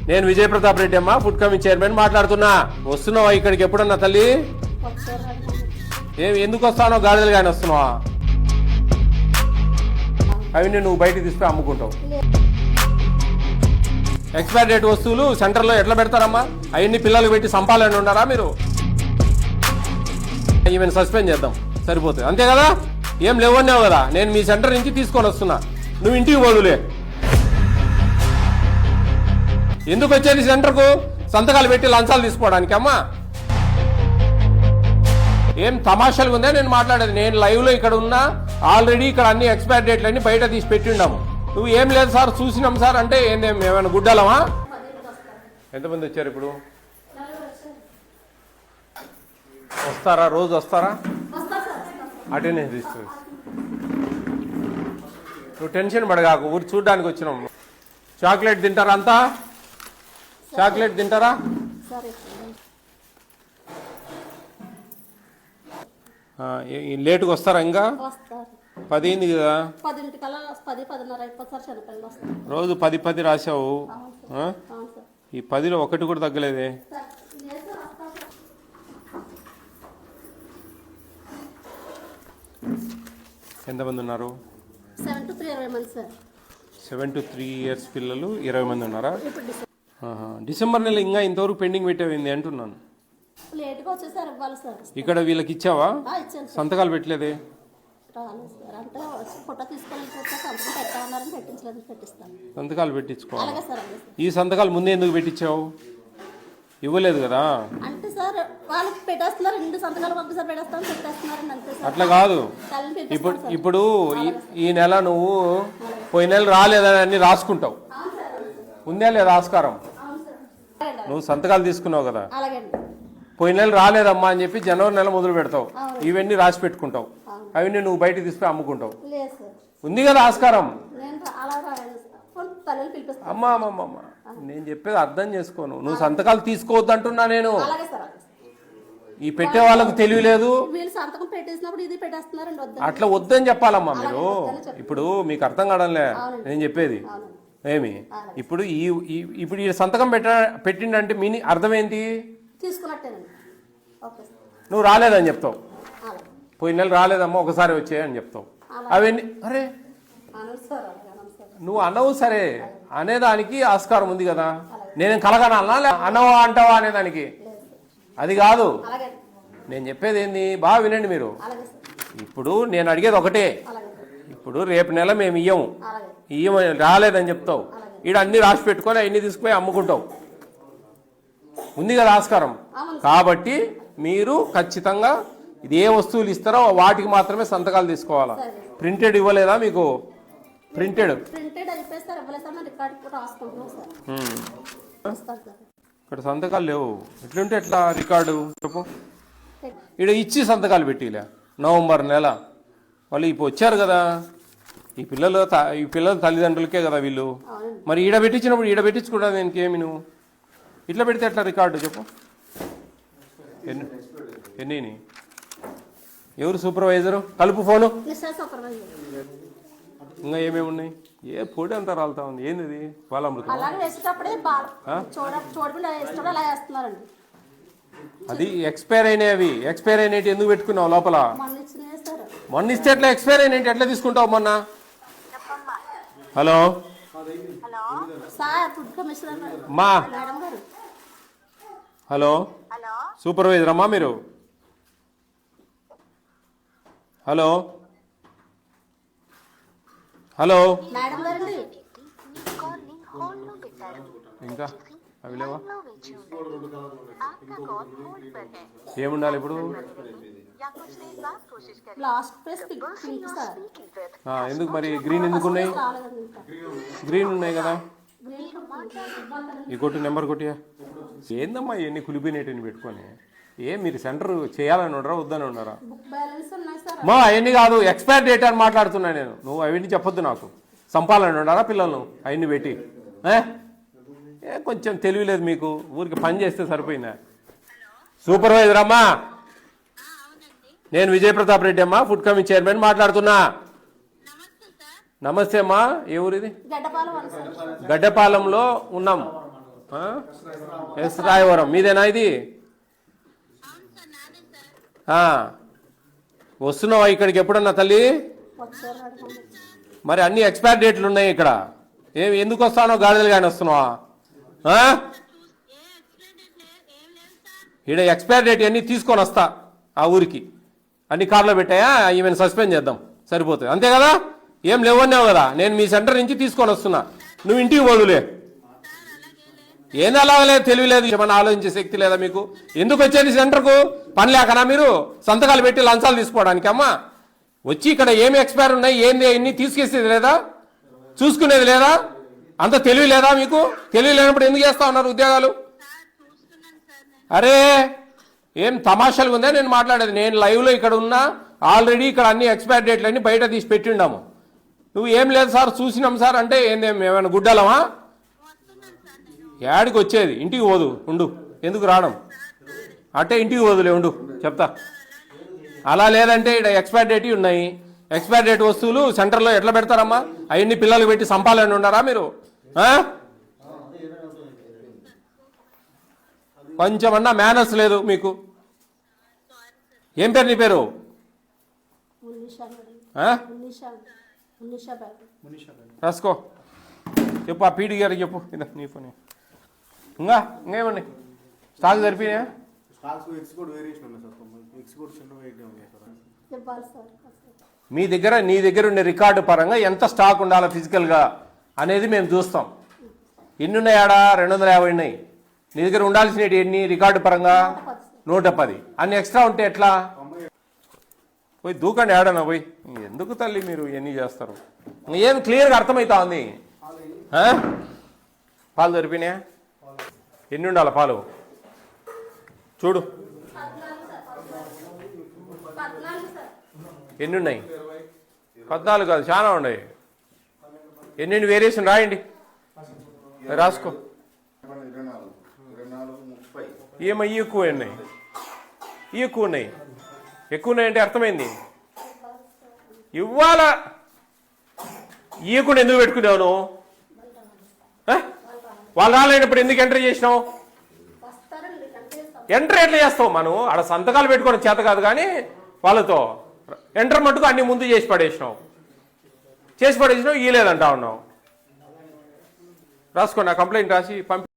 నేను విజయ్ ప్రతాప్ రెడ్డి అమ్మ, food committee chairman మాట్లాడుతున్నా. వస్తున్నావా ఇక్కడికి ఎప్పుడన్నా తల్లి? ఎందుకు వస్తానో గాడిదలు కానీ వస్తున్నావా? అవన్నీ నువ్వు బయటకు తీసుకుని అమ్ముకుంటావు. ఎక్స్పైర్ డేట్ వస్తువులు సెంటర్లో ఎట్లా పెడతారమ్మా? అవన్నీ పిల్లలకు పెట్టి సంపాలని ఉన్నారా మీరు? ఈమెను సస్పెండ్ చేద్దాం సరిపోతుంది, అంతే కదా? ఏం లేవన్నావు కదా, నేను మీ సెంటర్ నుంచి తీసుకొని వస్తున్నా, నువ్వు ఇంటికి పోదులే. ఎందుకు వచ్చేది సెంటర్కు? సంతకాలు పెట్టి లంచాలు తీసుకోవడానికి అమ్మా? ఏం తమాషాలుగా ఉందా నేను మాట్లాడేది? నేను లైవ్ లో ఇక్కడ ఉన్నా, ఆల్రెడీ ఇక్కడ అన్ని ఎక్స్పైర్ డేట్లు అన్ని బయట తీసి పెట్టిండాము. నువ్వు ఏం లేదు సార్ చూసినాం సార్ అంటే ఏమైనా గుడ్డలమా? ఎంతమంది వచ్చారు ఇప్పుడు? వస్తారా? రోజు వస్తారా? అటెండెన్స్ తీసుకో. నువ్వు టెన్షన్ పడగాకు, ఊరు చూడడానికి వచ్చినాం. చాక్లెట్ తింటారా అంతా? చాక్లెట్ తింటారా? లేటుగా వస్తారా? ఇంకా 10 అయింది కదా, రోజు 10 రాసావు. ఈ 10లో ఒకటి కూడా తగ్గలేదే. ఎంతమంది ఉన్నారు? 7 to 3 years పిల్లలు 20 మంది ఉన్నారా? డిసెంబర్ నెల ఇంకా ఇంతవరకు పెండింగ్ పెట్టేవింది అంటున్నాను. ఇక్కడ వీళ్ళకి ఇచ్చావా? సంతకాలు పెట్టలేదే. సంతకాలు పెట్టించుకోవాలి. ఈ సంతకాలు ముందే ఎందుకు పెట్టించావు? ఇవ్వలేదు కదా. అట్లా కాదు. ఇప్పుడు ఈ నెల నువ్వు పోయిన నెల రాలేదని అన్ని రాసుకుంటావు. ఉందే లేదా ఆస్కారం? నువ్వు సంతకాలు తీసుకున్నావు కదా, పోయిన నెల రాలేదమ్మా అని చెప్పి జనవరి నెల మొదలు పెడతావు. ఇవన్నీ రాసి పెట్టుకుంటావు, అవన్నీ నువ్వు బయటకు తీసుకుని అమ్ముకుంటావు. ఉంది కదా ఆస్కారం? అమ్మా అమ్మమ్మ, నేను చెప్పేది అర్థం చేసుకోను. నువ్వు సంతకాలు తీసుకోవద్దు అంటున్నా నేను. ఈ పెట్టే వాళ్ళకు తెలియలేదు, అట్లా వద్దని చెప్పాలమ్మా మీరు. ఇప్పుడు మీకు అర్థం కావడంలే నేను చెప్పేది. ఏమి ఇప్పుడు ఇప్పుడు ఈ సంతకం పెట్టిండంటే మీ అర్థం ఏంటి? నువ్వు రాలేదని చెప్తావు. పోయిన నెల రాలేదమ్మా ఒకసారి వచ్చాయని చెప్తావు. అవన్నీ అరే నువ్వు అనవు, సరే అనేదానికి ఆస్కారం ఉంది కదా. నేను కలగనాలా అనవా అంటావా అనేదానికి? అది కాదు నేను చెప్పేది. ఏంది బాగా వినండి మీరు. ఇప్పుడు నేను అడిగేది ఒకటే. ఇప్పుడు రేపు నెల మేము ఇయ్యము రాలేదని చెప్తావు. ఈడ అన్ని రాసి పెట్టుకొని అన్ని తీసుకుపోయి అమ్ముకుంటావు. ఉంది కదా ఆస్కారం. కాబట్టి మీరు ఖచ్చితంగా ఇది ఏ వస్తువులు ఇస్తారో వాటికి మాత్రమే సంతకాలు తీసుకోవాలా. ప్రింటెడ్ ఇవ్వలేదా మీకు? ప్రింటెడ్ ఇక్కడ సంతకాలు లేవు. ఎట్లుంటే ఎట్లా రికార్డు చెప్పు? ఇక్కడ ఇచ్చి సంతకాలు పెట్టిలే. నవంబర్ నెల వాళ్ళు ఇప్పుడు వచ్చారు కదా. ఈ పిల్లల తల్లిదండ్రులకే కదా వీళ్ళు. మరి ఈడ పెట్టించినప్పుడు ఈడ పెట్టించుకుంటా దీనికి ఏమి? నువ్వు ఇట్లా పెడితే ఎట్లా రికార్డు చెప్పు? ఎన్ని? ఎవరు సూపర్వైజరు? కలుపు ఫోను. ఇంకా ఏమేమి ఉన్నాయి? ఏ పొడి అంతా రాలుతా ఉంది. ఏంది ఇది? బాలామృతం. అది ఎక్స్పైర్ అయినవి. ఎక్స్పైర్ అయినవి ఎందుకు పెట్టుకున్నావు లోపల? మొన్న ఇస్తే ఎట్లా ఎక్స్పైర్ అయినవి ఎట్లా తీసుకుంటావు మొన్న? హలో మా హలో సూపర్వైజర్ అమ్మా మీరు? హలో హలో ఇంకా అవి లేవా? ఏముండాలి ఇప్పుడు? ఎందుకు మరి గ్రీన్ ఎందుకు ఉన్నాయి? గ్రీన్ ఉన్నాయి కదా. ఈ కొట్టు నెంబర్ కొట్టియా. ఏందమ్మా ఇవన్నీ కులిపోయినట్టు పెట్టుకొని? మీరు సెంటర్ చేయాలని ఉండరా వద్దని ఉండరా? మా అవన్నీ కాదు, ఎక్స్పైర్ డేట్ అని మాట్లాడుతున్నా నేను. నువ్వు అవన్నీ చెప్పొద్దు నాకు. సంపాలని ఉండరా పిల్లలను అవన్నీ పెట్టి? కొంచెం తెలియలేదు మీకు. ఊరికి పని చేస్తే సరిపోయిందా? సూపర్వైజర్ అమ్మా, నేను విజయ్ ప్రతాప్ రెడ్డి అమ్మా, ఫుడ్ కమిటీ చైర్మన్ మాట్లాడుతున్నా. నమస్తే అమ్మా. ఏ ఊరిది? గడ్డపాలెంలో ఉన్నాం. ఎస్ రాయవరం మీదేనా ఇది? వస్తున్నావా ఇక్కడికి ఎప్పుడన్నా తల్లి? మరి అన్ని ఎక్స్పైర్ డేట్లు ఉన్నాయి ఇక్కడ. ఎందుకు వస్తానో గాడిదలు కానీ వస్తున్నావా? ఇక్కడ ఎక్స్పైర్ డేట్ అన్ని తీసుకొని వస్తా ఆ ఊరికి. అన్ని కార్లో పెట్టాయా, ఈమెను సస్పెండ్ చేద్దాం సరిపోతుంది, అంతే కదా? ఏం లేవన్నావు కదా, నేను మీ సెంటర్ నుంచి తీసుకొని వస్తున్నా, నువ్వు ఇంటికి పోదులే. ఏంది అలాగలేదు, తెలియలేదు, ఏమన్నా ఆలోచించే శక్తి లేదా మీకు? ఎందుకు వచ్చేది సెంటర్కు? పని లేకనా మీరు సంతకాలు పెట్టి లంచాలు తీసుకోవడానికి? అమ్మా వచ్చి ఇక్కడ ఏమి ఎక్స్పైర్ ఉన్నాయి, ఏంది ఎన్ని తీసుకేసేది లేదా, చూసుకునేది లేదా? అంత తెలివి లేదా మీకు? తెలివి లేనప్పుడు ఎందుకు చేస్తా ఉన్నారు ఉద్యోగాలు? అరే ఏం తమాషాలుగా ఉందా నేను మాట్లాడేది? నేను లైవ్లో ఇక్కడ ఉన్నా, ఆల్రెడీ ఇక్కడ అన్ని ఎక్స్పైర్ డేట్లు అన్ని బయట తీసి పెట్టిండాము. నువ్వు ఏం లేదు సార్ చూసినాం సార్ అంటే ఏమైనా గుడ్డలమా? యాడికి వచ్చేది? ఇంటికి పోదు ఉండు, ఎందుకు రావడం అంటే ఇంటికి పోదులే ఉండు చెప్తా. అలా లేదంటే ఇక్కడ ఎక్స్పైర్ డేట్ ఉన్నాయి, ఎక్స్పైర్ డేట్ వస్తువులు సెంటర్లో ఎట్లా పెడతారమ్మా? అవన్నీ పిల్లలకు పెట్టి సంపాలని ఉన్నారా మీరు? కొంచెమన్నా మేనర్స్ లేదు మీకు. ఏం పేరు నీ పేరు? రాసుకో, చెప్పు ఆ పీడి గారికి చెప్పు. ఇదా నీ ఫోన్. ఇంకేమండి స్టాక్ సరిపోయినాయా? నీ దగ్గర ఉండే రికార్డు పరంగా ఎంత స్టాక్ ఉండాలో ఫిజికల్గా అనేది మేము చూస్తాం. ఎన్ని ఉన్నాయాడా? 250 ఉన్నాయి. నీ దగ్గర ఉండాల్సినవి ఎన్ని రికార్డు పరంగా? 110. అన్ని ఎక్స్ట్రా ఉంటే ఎట్లా? పోయి దూకండి ఆడనా పోయి. ఎందుకు తల్లి మీరు ఇవన్నీ చేస్తారు? ఏం క్లియర్గా అర్థమవుతా ఉంది. పాలు సరిపోయినాయా? ఎన్ని ఉండాలి పాలు చూడు. ఎన్ని ఉన్నాయి? 14 కాదు, చాలా ఉన్నాయి. ఎన్ని వేరియేషన్ రాయండి, రాసుకో. ఏమో ఈ ఎక్కువ ఉన్నాయి, ఈ ఎక్కువ ఉన్నాయి. ఎక్కువ ఉన్నాయంటే అర్థమైంది. ఇవాళ ఈయకుండా ఎందుకు పెట్టుకున్నావు నువ్వు? వాళ్ళు రాలేనప్పుడు ఎందుకు ఎంటర్ చేసినావు? ఎంటర్ ఎట్లా చేస్తావు? మనం ఆడ సంతకాలు పెట్టుకోవడం చేత కాదు కానీ వాళ్ళతో ఎంటర్ మట్టుకు అన్ని ముందు చేసి పడేసినావు ఈ లేదంటా ఉన్నావు. రాసుకో, నా కంప్లైంట్ రాసి పంపి.